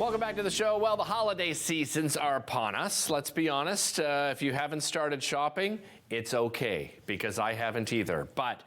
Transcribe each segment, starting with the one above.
Welcome back to the show. Well, the holiday seasons are upon us. Let's be honest. If you haven't started shopping, it's okay, because I haven't either. But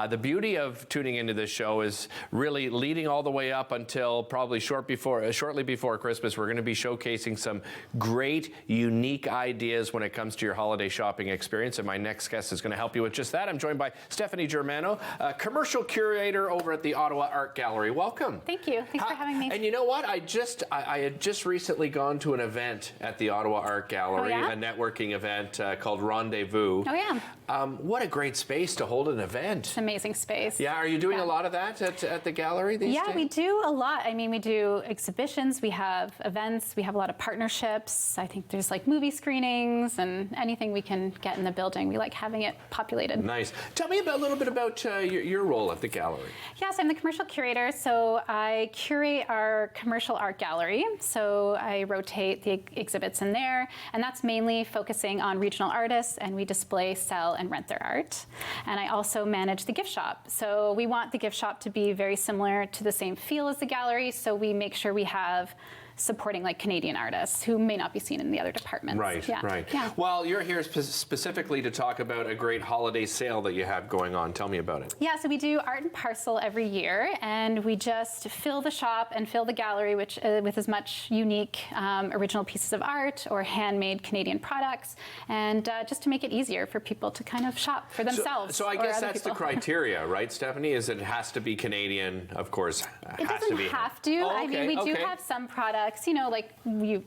the beauty of tuning into this show is really leading all the way up until probably shortly before Christmas. We're going to be showcasing some great, unique ideas when it comes to your holiday shopping experience. And my next guest is going to help you with just that. I'm joined by Stephanie Germano, commercial curator over at the Ottawa Art Gallery. Welcome. Thank you. Thanks for having me. And you know what? I had just recently gone to an event at the Ottawa Art Gallery, a networking event called Rendezvous. Oh, yeah. What a great space to hold an event. It's an amazing space. Yeah, are you doing a lot of that at the gallery these days? Yeah, we do a lot. I mean, we do exhibitions, we have events, we have a lot of partnerships. I think there's like movie screenings and anything we can get in the building. We like having it populated. Nice. Tell me a little bit about your role at the gallery. Yes, I'm the commercial curator, so I curate our commercial art gallery. So I rotate the exhibits in there, and that's mainly focusing on regional artists, and we display, sell, and rent their art. And I also manage the gift shop. So we want the gift shop to be very similar to the same feel as the gallery, so we make sure we have supporting like Canadian artists who may not be seen in the other departments. Right, right. Yeah. Well, you're here specifically to talk about a great holiday sale that you have going on. Tell me about it. Yeah, so we do Art and Parcel every year, and we just fill the shop and fill the gallery with as much unique original pieces of art or handmade Canadian products, and just to make it easier for people to kind of shop for themselves. So I guess that's the criteria, right, Stephanie? Is it has to be Canadian, of course. It doesn't have to. Oh, okay, I mean, we do have some products. You know, like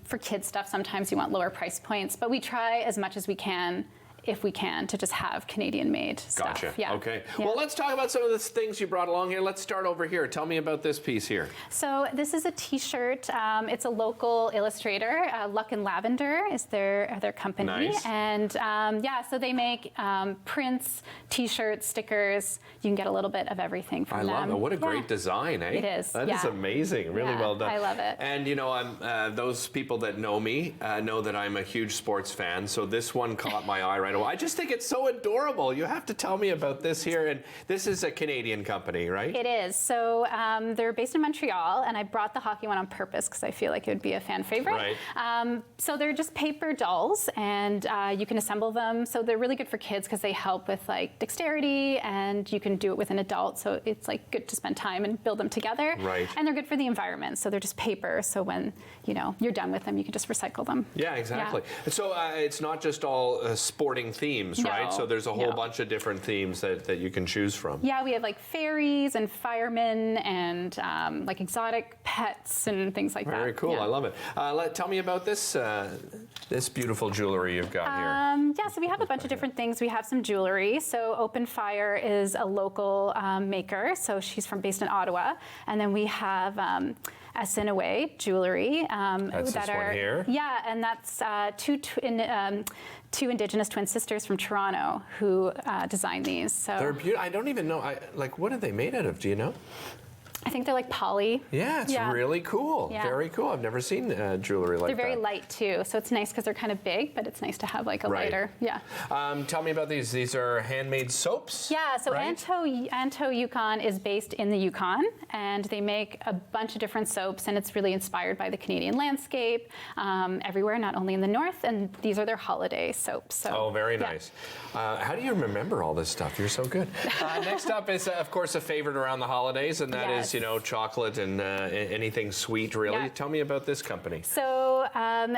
for kids stuff, sometimes you want lower price points, but we try as much as we can, if we can, to just have Canadian-made stuff. Gotcha. Yeah. Okay. Yeah. Well, let's talk about some of the things you brought along here. Let's start over here. Tell me about this piece here. So this is a T-shirt. It's a local illustrator. Luck and Lavender is their company. Nice. And so they make prints, T-shirts, stickers. You can get a little bit of everything from them. I love it. What a great design, eh? It is. That is amazing. Really well done. I love it. And you know, those people that know me know that I'm a huge sports fan. So this one caught my eye right away. I just think it's so adorable. You have to tell me about this here. And this is a Canadian company, right? It is. So they're based in Montreal, and I brought the hockey one on purpose because I feel like it would be a fan favorite. Right. So they're just paper dolls, and you can assemble them. So they're really good for kids because they help with like dexterity, and you can do it with an adult. So it's like good to spend time and build them together. Right. And they're good for the environment. So they're just paper. So when you're done with them, you can just recycle them. Yeah, exactly. Yeah. So it's not just all sporting themes, right? So there's a whole bunch of different themes that you can choose from. Yeah, we have like fairies and firemen and like exotic pets and things like that. Very cool. Yeah. I love it. Tell me about this this beautiful jewelry you've got here. Yeah, so we have a bunch of different things. We have some jewelry. So Open Fire is a local maker. So she's based in Ottawa. And then we have Assinaway jewelry. That's this one here? Yeah, and that's two Indigenous twin sisters from Toronto who designed these. So they're beautiful. I don't even know. What are they made out of? Do you know? I think they're like poly. Yeah, it's really cool. Yeah. Very cool. I've never seen jewelry like that. They're very light too, so it's nice because they're kind of big, but it's nice to have like a lighter. Yeah. Tell me about these. These are handmade soaps? Yeah, so right? Anto Yukon is based in the Yukon, and they make a bunch of different soaps, and it's really inspired by the Canadian landscape everywhere, not only in the north, and these are their holiday soaps. So, very nice. How do you remember all this stuff? You're so good. Next up is, of course, a favorite around the holidays, and that is chocolate and anything sweet, really. Yeah. Tell me about this company. So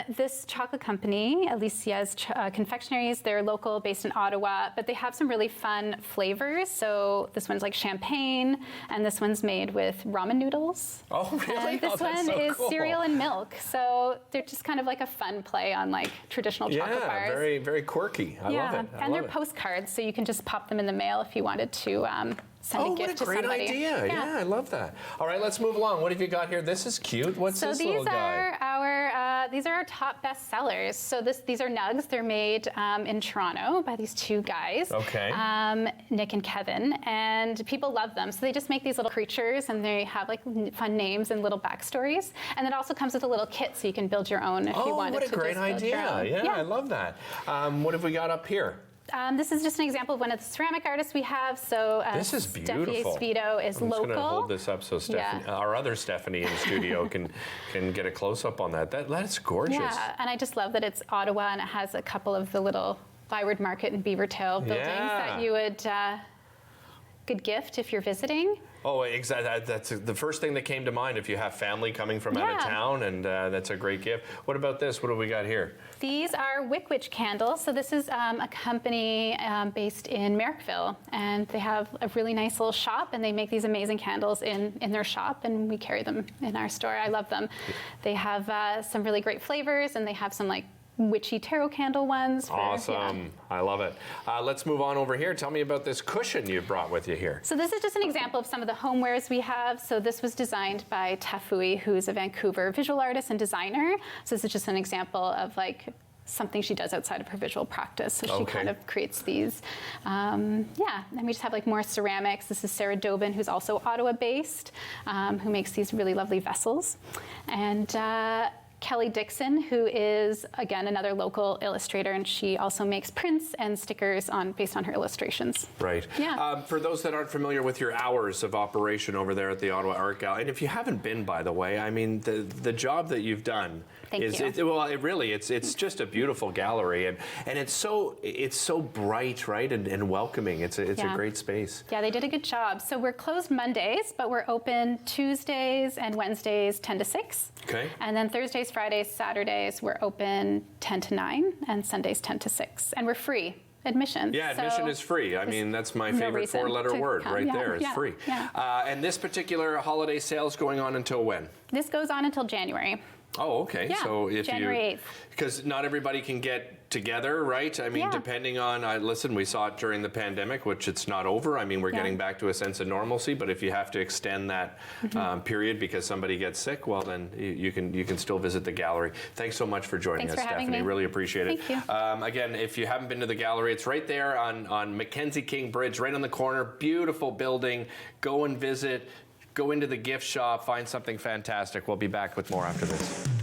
this chocolate company, Alicia's Confectionaries, they're local, based in Ottawa, but they have some really fun flavors. So this one's like champagne, and this one's made with ramen noodles. Oh, really? And this one is cereal and milk. So they're just kind of like a fun play on like traditional chocolate bars. Yeah, very, very quirky. I love it. And they're postcards, so you can just pop them in the mail if you wanted to send a gift to somebody. What a great idea. Yeah, I love that. All right, let's move along. What have you got here? This is cute. What's this little guy? These are our top best sellers. So these are nugs. They're made in Toronto by these two guys, Nick and Kevin, and people love them. So they just make these little creatures, and they have like fun names and little backstories. And it also comes with a little kit, so you can build your own if you wanted to. Oh, what a great idea. Yeah, I love that. What have we got up here? This is just an example of one of the ceramic artists we have. So this is beautiful. Steffi Esposito is I'm local. just going to hold this up so Stephanie, Yeah. our other Stephanie in the studio can get a close-up on that. That's gorgeous. Yeah, and I just love that it's Ottawa and it has a couple of the little Byward Market and Beavertail buildings that you would good gift if you're visiting. Oh, exactly. That's the first thing that came to mind if you have family coming from out of town, and that's a great gift. What about this? What do we got here? These are Wick Witch candles. So this is a company based in Merrickville, and they have a really nice little shop, and they make these amazing candles in their shop, and we carry them in our store. I love them. They have some really great flavors, and they have some like witchy tarot candle ones. Awesome. I love it. Let's move on over here. Tell me about this cushion you brought with you here. So this is just an example of some of the homewares we have. So this was designed by Tafui, who's a Vancouver visual artist and designer. So this is just an example of like something she does outside of her visual practice. So she kind of creates these. And we just have like more ceramics. This is Sarah Dobin, who's also Ottawa-based, who makes these really lovely vessels. And Kelly Dixon, who is, again, another local illustrator, and she also makes prints and stickers based on her illustrations. Right. Yeah. For those that aren't familiar with your hours of operation over there at the Ottawa Art Gallery, and if you haven't been, by the way, I mean, the job that you've done it's just a beautiful gallery, and it's so bright, right, and welcoming. It's a great space. Yeah, they did a good job. So we're closed Mondays, but we're open Tuesdays and Wednesdays 10 to 6. Okay. And then Thursdays, Fridays, Saturdays, we're open 10 to 9, and Sundays 10 to 6. And we're free admission. Yeah, admission is free. I mean, that's my favorite four-letter word right there. It's free. Yeah. And this particular holiday sale is going on until when? This goes on until January. Oh, okay. Yeah, so if January 8th. Because not everybody can get together, right? I mean, depending on, listen, we saw it during the pandemic, which it's not over. I mean, we're getting back to a sense of normalcy, but if you have to extend that period because somebody gets sick, well, then you can still visit the gallery. Thanks so much for joining us, Stephanie. Really appreciate it. Thank you. Again, if you haven't been to the gallery, it's right there on Mackenzie King Bridge, right on the corner. Beautiful building. Go and visit. Go into the gift shop. Find something fantastic. We'll be back with more after this.